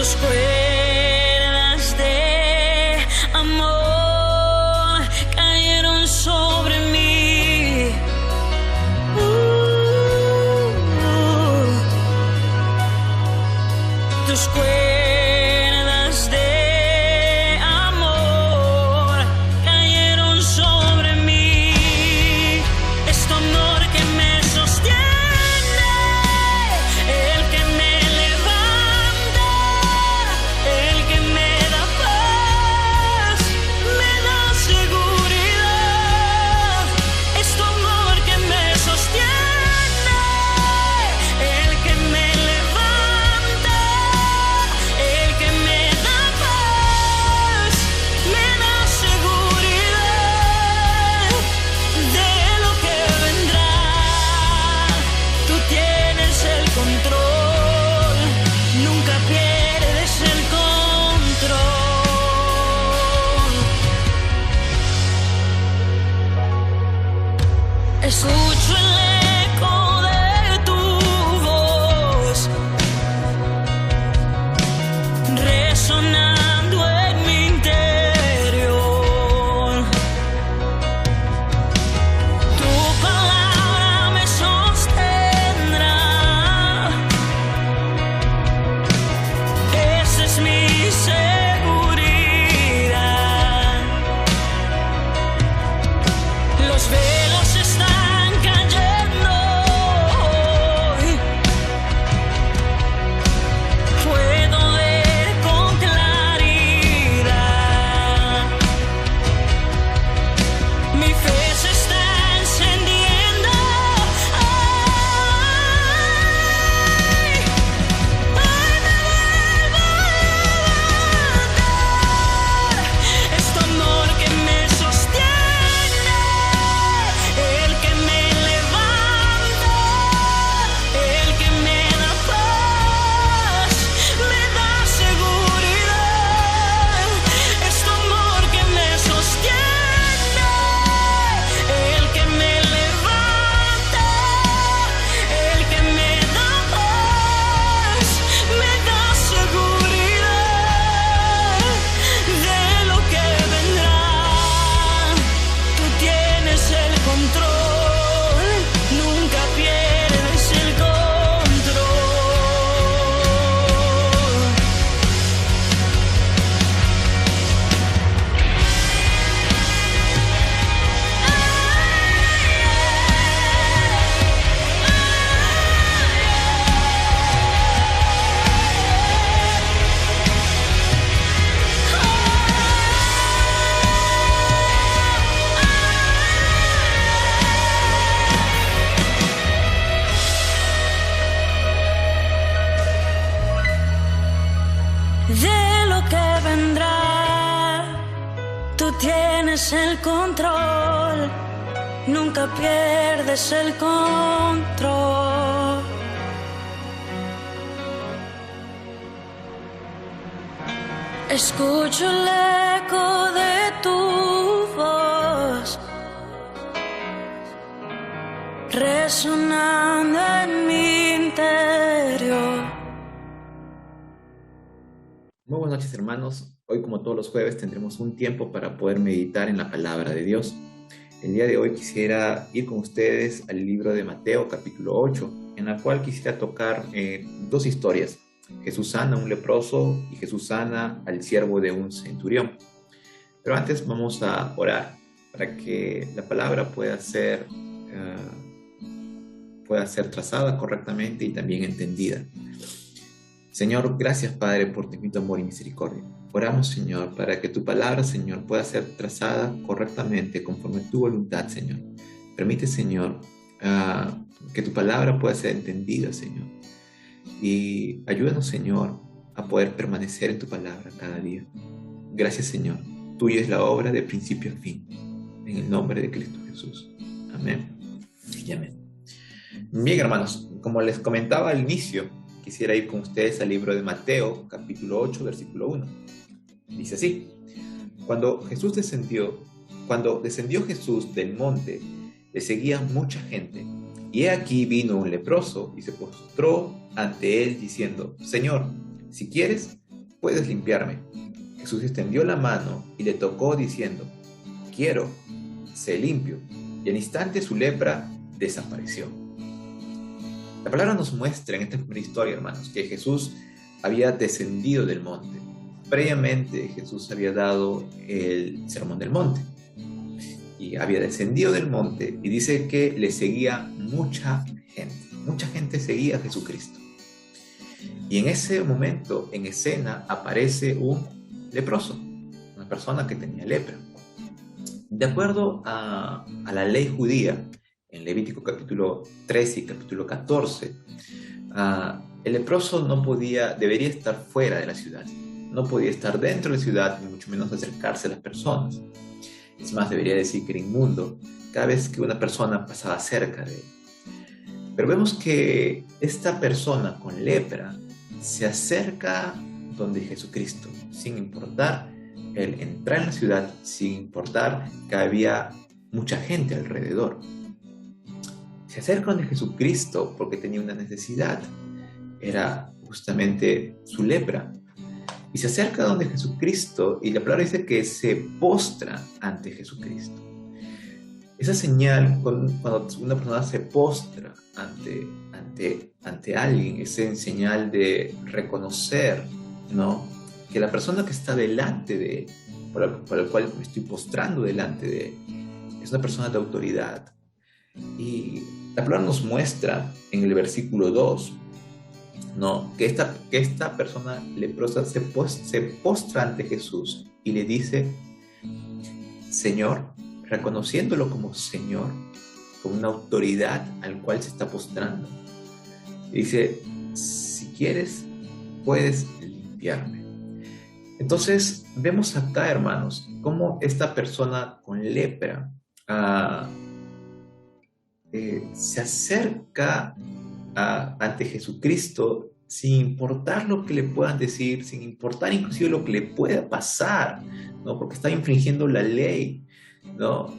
Tus cuerdas de amor cayeron sobre mí. Tus cuerdas de amor cayeron sobre mí. Es tu amor que me sostiene, el que me levanta, el que me da paz, me da seguridad. Es tu amor que me sostiene, el que me levanta, el que me da paz, me da seguridad de lo que vendrá. Tú tienes el control, nunca pierdes el control. Escucho el eco de tu voz resonando en mi interior. Tu palabra me sostendrá. Esa es mi seguridad. Los velos están cayendo hoy. Puedo ver con claridad. Mi fe se está encendiendo. Ay, ay, me vuelvo a levantar. Es tu amor que me sostiene, el que me levanta, el que me da paz, me da seguridad. Es tu amor que me sostiene, el que me levanta, el que me da paz, me da seguridad de lo que vendrá. Tú tienes el control, nunca pierdes el control. De lo que vendrá, tú tienes el control, nunca pierdes el control. Escucho el eco de tu voz resonando en mi interior. Muy buenas noches, hermanos. Hoy, como todos los jueves, tendremos un tiempo para poder meditar en la palabra de Dios. El día de hoy quisiera ir con ustedes al libro de Mateo, capítulo 8, en la cual quisiera tocar dos historias. Jesús sana a un leproso y Jesús sana al siervo de un centurión. Pero antes vamos a orar para que la palabra pueda ser trazada correctamente y también entendida. Señor, gracias, Padre, por tu infinito amor y misericordia. Oramos, Señor, para que tu palabra, Señor, pueda ser trazada correctamente conforme a tu voluntad, Señor. Permite, Señor, que tu palabra pueda ser entendida, Señor. Y ayúdanos, Señor, a poder permanecer en tu palabra cada día. Gracias, Señor. Tuya es la obra de principio a fin. En el nombre de Cristo Jesús. Amén y amén. Bien, hermanos, como les comentaba al inicio, quisiera ir con ustedes al libro de Mateo, capítulo 8, versículo 1. Dice así: Cuando descendió Jesús del monte, le seguía mucha gente. Y he aquí vino un leproso y se postró ante él diciendo: Señor, si quieres, puedes limpiarme. Jesús extendió la mano y le tocó diciendo, quiero, sé limpio. Y al instante su lepra desapareció. La palabra nos muestra en esta primera historia, hermanos, que Jesús había descendido del monte. Previamente Jesús había dado el sermón del monte y había descendido del monte, y dice que le seguía mucha gente. Mucha gente seguía a Jesucristo. Y en ese momento, en escena, aparece un leproso, una persona que tenía lepra. De acuerdo a la ley judía, en Levítico capítulo 13 y capítulo 14, el leproso debería estar fuera de la ciudad. No podía estar dentro de la ciudad, ni mucho menos acercarse a las personas. Es más, debería decir que era inmundo cada vez que una persona pasaba cerca de él. Pero vemos que esta persona con lepra se acerca donde Jesucristo, sin importar el entrar en la ciudad, sin importar que había mucha gente alrededor. Se acerca donde Jesucristo porque tenía una necesidad, era justamente su lepra. Y se acerca donde Jesucristo, y la palabra dice que se postra ante Jesucristo. Esa señal, cuando una persona se postra ante alguien, es en señal de reconocer, ¿no?, que la persona que está delante de él, por el cual me estoy postrando delante de él, es una persona de autoridad. Y la palabra nos muestra en el versículo 2, ¿no?, que esta persona leprosa se postra ante Jesús y le dice, Señor, reconociéndolo como Señor, como una autoridad al cual se está postrando. Dice, si quieres, puedes limpiarme. Entonces, vemos acá, hermanos, cómo esta persona con lepra se acerca ante Jesucristo sin importar lo que le puedan decir, sin importar inclusive lo que le pueda pasar, ¿no?, porque está infringiendo la ley, ¿no?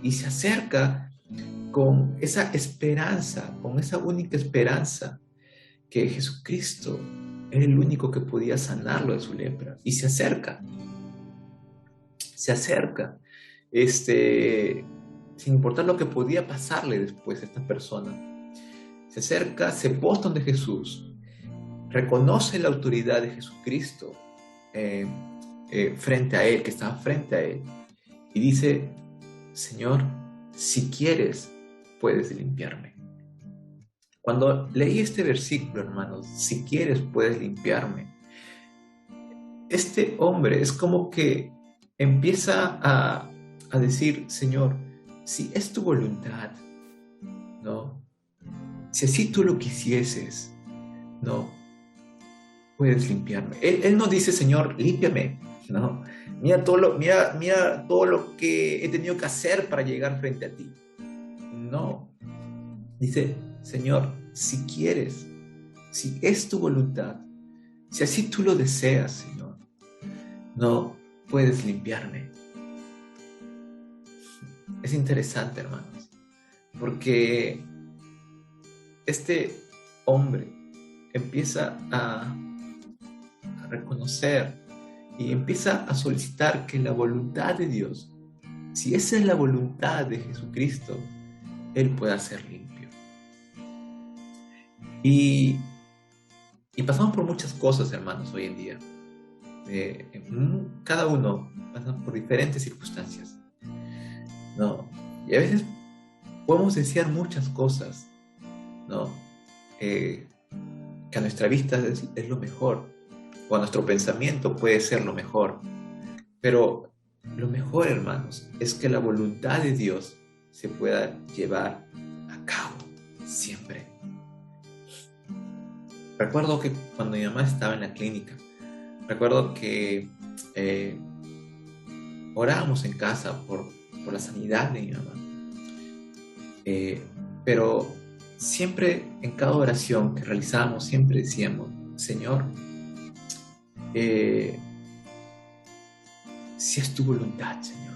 Y se acerca con esa esperanza, con esa única esperanza, que Jesucristo era el único que podía sanarlo de su lepra. Y se acerca, sin importar lo que podía pasarle después a esta persona. Se acerca, se postra ante Jesús, reconoce la autoridad de Jesucristo frente a él, que estaba frente a él, y dice, Señor, si quieres, puedes limpiarme. Cuando leí este versículo, hermanos, si quieres, puedes limpiarme, este hombre es como que empieza a decir, Señor, si es tu voluntad, ¿no?, si así tú lo quisieses, ¿no?, puedes limpiarme. Él no dice, Señor, límpiame, ¿no? Mira todo lo que he tenido que hacer para llegar frente a ti. No. Dice, Señor, si quieres, si es tu voluntad, si así tú lo deseas, Señor, no puedes limpiarme. Es interesante, hermanos, porque este hombre empieza a reconocer y empieza a solicitar que la voluntad de Dios, si esa es la voluntad de Jesucristo, Él pueda ser limpio. Y pasamos por muchas cosas, hermanos, hoy en día. Cada uno pasa por diferentes circunstancias, ¿no? Y a veces podemos desear muchas cosas, ¿no? Que a nuestra vista es lo mejor, o a nuestro pensamiento puede ser lo mejor. Pero lo mejor, hermanos, es que la voluntad de Dios se pueda llevar a cabo siempre. Recuerdo que cuando mi mamá estaba en la clínica, recuerdo que orábamos en casa por la sanidad de mi mamá. Pero siempre, en cada oración que realizábamos, siempre decíamos, Señor, si es tu voluntad, Señor,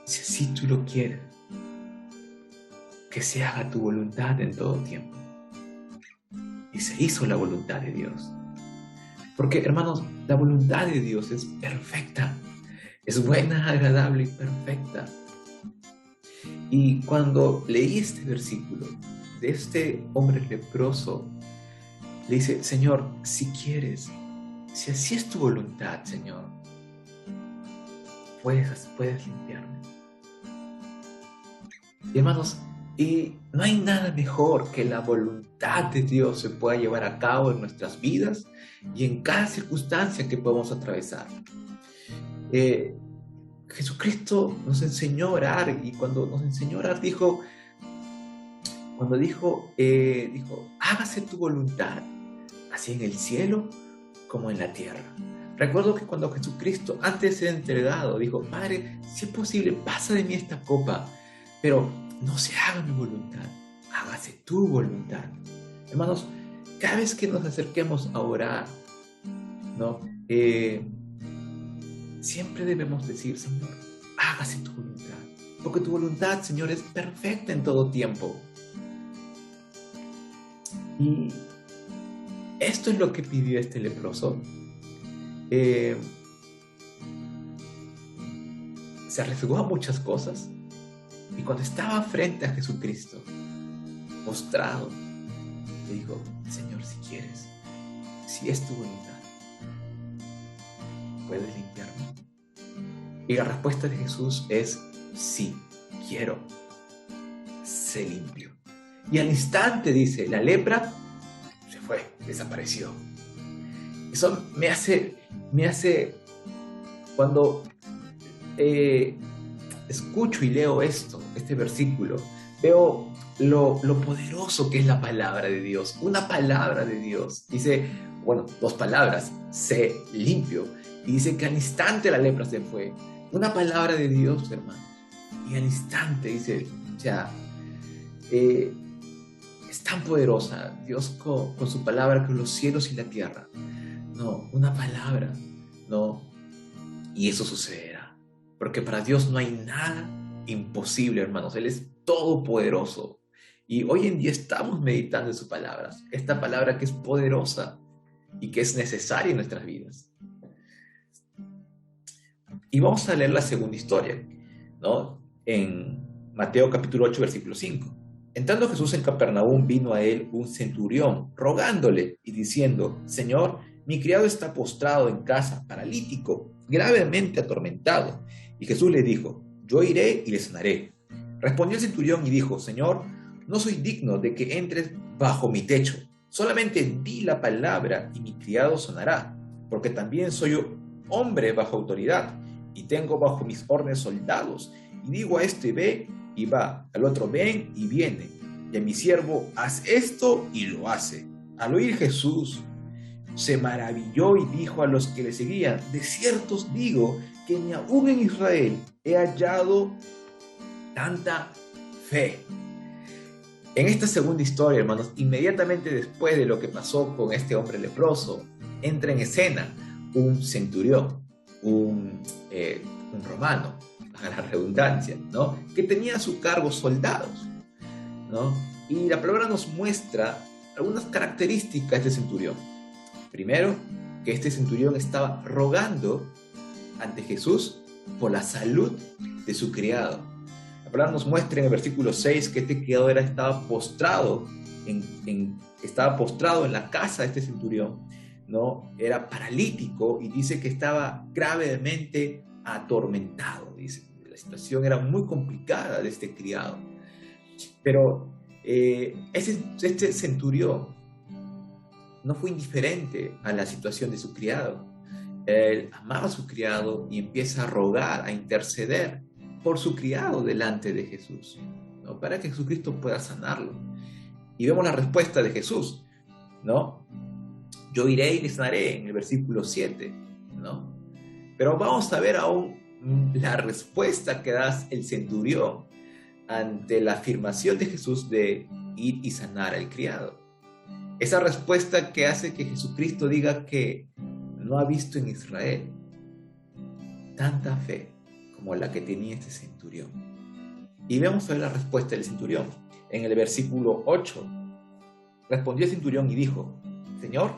si así tú lo quieres, que se haga tu voluntad en todo tiempo. Y se hizo la voluntad de Dios. Porque, hermanos, la voluntad de Dios es perfecta, es buena, agradable y perfecta. Y cuando leí este versículo de este hombre leproso, le dice, Señor, si quieres, si así es tu voluntad, Señor, puedes limpiarme. Y hermanos, y no hay nada mejor que la voluntad de Dios se pueda llevar a cabo en nuestras vidas y en cada circunstancia que podemos atravesar. Jesucristo nos enseñó a orar, y cuando nos enseñó a orar dijo, hágase tu voluntad, así en el cielo como en la tierra. Recuerdo que cuando Jesucristo, antes de ser entregado, dijo, Padre, si es posible, pasa de mí esta copa, pero no se haga mi voluntad, hágase tu voluntad. Hermanos, cada vez que nos acerquemos a orar, ¿no? Siempre debemos decir, Señor, hágase tu voluntad, porque tu voluntad, Señor, es perfecta en todo tiempo. Y esto es lo que pidió este leproso. Se arriesgó a muchas cosas, y cuando estaba frente a Jesucristo, postrado, le dijo, Señor, si quieres, si es tu voluntad, ¿puedes limpiarme? Y la respuesta de Jesús es, sí, quiero, sé limpio. Y al instante, dice, la lepra se fue, desapareció. Eso me hace cuando escucho y leo este versículo, veo lo poderoso que es la palabra de Dios. Una palabra de Dios. Dice, bueno, dos palabras, sé limpio. Y dice que al instante la lepra se fue. Una palabra de Dios, hermanos. Y al instante, dice, ya, es tan poderosa Dios con su palabra, con los cielos y la tierra. No, una palabra, no. Y eso sucederá. Porque para Dios no hay nada imposible, hermanos. Él es todopoderoso. Y hoy en día estamos meditando en sus palabras. Esta palabra que es poderosa y que es necesaria en nuestras vidas. Y vamos a leer la segunda historia, ¿no? En Mateo capítulo 8, versículo 5. Entrando Jesús en Capernaum, vino a él un centurión, rogándole y diciendo, Señor, mi criado está postrado en casa, paralítico, gravemente atormentado. Y Jesús le dijo, yo iré y le sanaré. Respondió el centurión y dijo, Señor, no soy digno de que entres bajo mi techo. Solamente di la palabra y mi criado sanará, porque también soy hombre bajo autoridad y tengo bajo mis órdenes soldados. Y digo a este, ve y va, al otro, ven y viene. Y a mi siervo, haz esto y lo hace. Al oír Jesús, se maravilló y dijo a los que le seguían, de cierto os digo que ni aún en Israel he hallado tanta fe. En esta segunda historia, hermanos, inmediatamente después de lo que pasó con este hombre leproso, entra en escena un centurión, un romano, a la redundancia, ¿no? Que tenía a su cargo soldados, ¿no? Y la palabra nos muestra algunas características de centurión. Primero, que este centurión estaba rogando ante Jesús por la salud de su criado. La palabra nos muestra en el versículo 6 que este criado estaba postrado en la casa de este centurión, ¿no? Era paralítico y dice que estaba gravemente atormentado. Dice, la situación era muy complicada de este criado. Pero este centurión no fue indiferente a la situación de su criado. Él amaba a su criado y empieza a rogar, a interceder por su criado delante de Jesús, ¿no? Para que Jesucristo pueda sanarlo. Y vemos la respuesta de Jesús, ¿no? Yo iré y le sanaré, en el versículo 7, ¿no? Pero vamos a ver aún la respuesta que da el centurión ante la afirmación de Jesús de ir y sanar al criado. Esa respuesta que hace que Jesucristo diga que no ha visto en Israel tanta fe como la que tenía este centurión. Y vamos a ver la respuesta del centurión. En el versículo 8, respondió el centurión y dijo, Señor,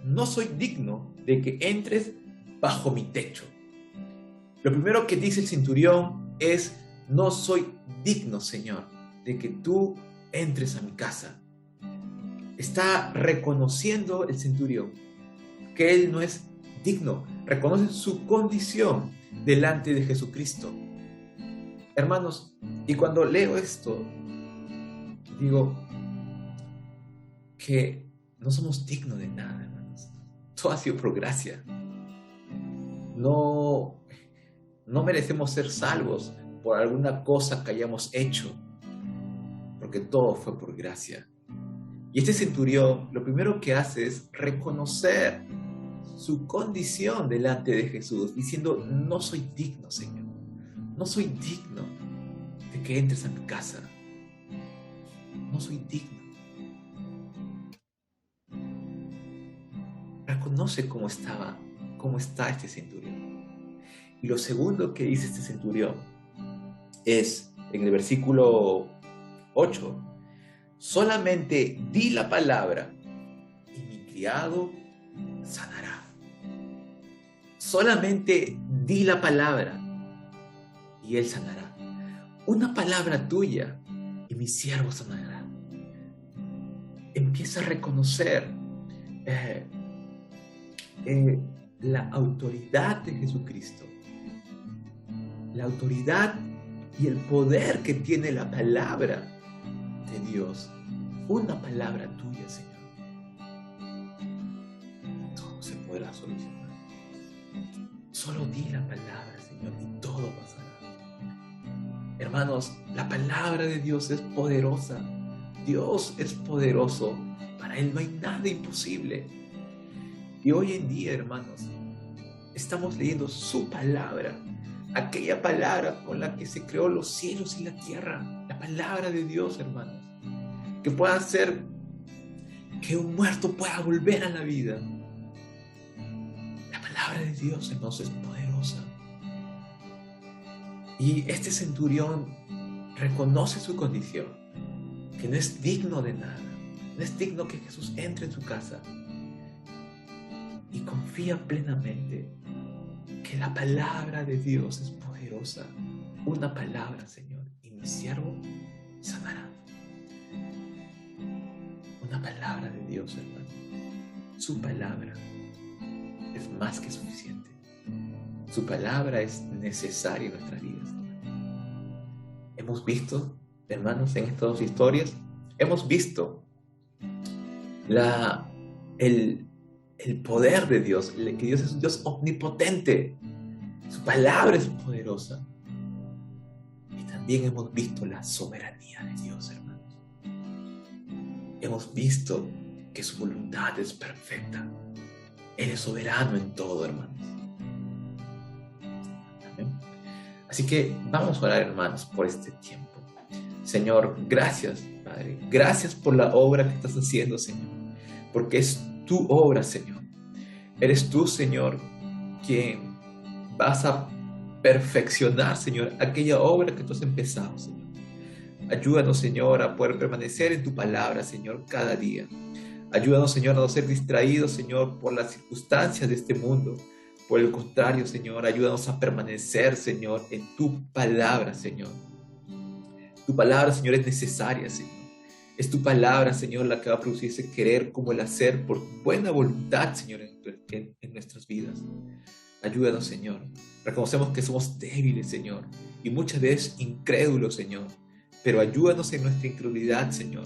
no soy digno de que entres bajo mi techo. Lo primero que dice el centurión es, no soy digno, Señor, de que tú entres a mi casa. Está reconociendo el centurión que él no es digno, reconoce su condición delante de Jesucristo. Hermanos, y cuando leo esto, digo que no somos dignos de nada, hermanos. Todo ha sido por gracia. No merecemos ser salvos por alguna cosa que hayamos hecho, porque todo fue por gracia. Y este centurión lo primero que hace es reconocer su condición delante de Jesús, diciendo, no soy digno, Señor. No soy digno de que entres a mi casa. No soy digno. Reconoce cómo está este centurión. Y lo segundo que dice este centurión es, en el versículo 8, solamente di la palabra y mi criado sanará. Solamente di la palabra y él sanará. Una palabra tuya y mi siervo sanará. Empieza a reconocer la autoridad de Jesucristo, la autoridad y el poder que tiene la palabra de Dios. Una palabra tuya, Señor. Todo se podrá solucionar. Solo di la palabra, Señor, y todo pasará. Hermanos, la palabra de Dios es poderosa. Dios es poderoso. Para Él no hay nada imposible. Y hoy en día, hermanos, estamos leyendo su palabra. Aquella palabra con la que se creó los cielos y la tierra. La palabra de Dios, hermanos. Que pueda hacer que un muerto pueda volver a la vida. La palabra de Dios, hermanos, es poderosa. Y este centurión reconoce su condición, que no es digno de nada, no es digno que Jesús entre en su casa, y confía plenamente que la palabra de Dios es poderosa. Una palabra, Señor, y mi siervo sanará. Una palabra de Dios, hermano. Su palabra es más que suficiente. Su palabra es necesaria en nuestras vidas. Hemos visto, hermanos, en estas dos historias, hemos visto el poder de Dios, que Dios es un Dios omnipotente. Su palabra es poderosa. Y también hemos visto la soberanía de Dios, hermanos. Hemos visto que su voluntad es perfecta. Él es soberano en todo, hermanos. Amén. Así que vamos a orar, hermanos, por este tiempo. Señor, gracias, Padre. Gracias por la obra que estás haciendo, Señor. Porque es tu obra, Señor. Eres tú, Señor, quien vas a perfeccionar, Señor, aquella obra que tú has empezado, Señor. Ayúdanos, Señor, a poder permanecer en tu palabra, Señor, cada día. Ayúdanos, Señor, a no ser distraídos, Señor, por las circunstancias de este mundo. Por el contrario, Señor, ayúdanos a permanecer, Señor, en tu palabra, Señor. Tu palabra, Señor, es necesaria, Señor. Es tu palabra, Señor, la que va a producir ese querer como el hacer por buena voluntad, Señor, en nuestras vidas. Ayúdanos, Señor. Reconocemos que somos débiles, Señor, y muchas veces incrédulos, Señor. Pero ayúdanos en nuestra incredulidad, Señor.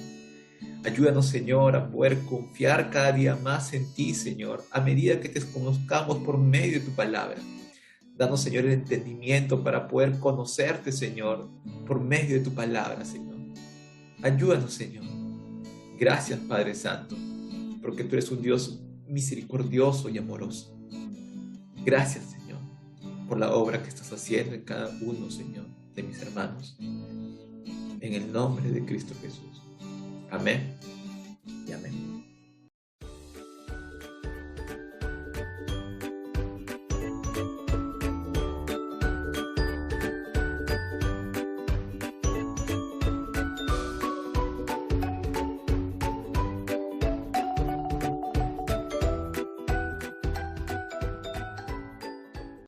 Ayúdanos, Señor, a poder confiar cada día más en ti, Señor, a medida que te conozcamos por medio de tu palabra. Danos, Señor, el entendimiento para poder conocerte, Señor, por medio de tu palabra, Señor. Ayúdanos, Señor. Gracias, Padre Santo, porque tú eres un Dios misericordioso y amoroso. Gracias, Señor, por la obra que estás haciendo en cada uno, Señor, de mis hermanos. En el nombre de Cristo Jesús. Amén.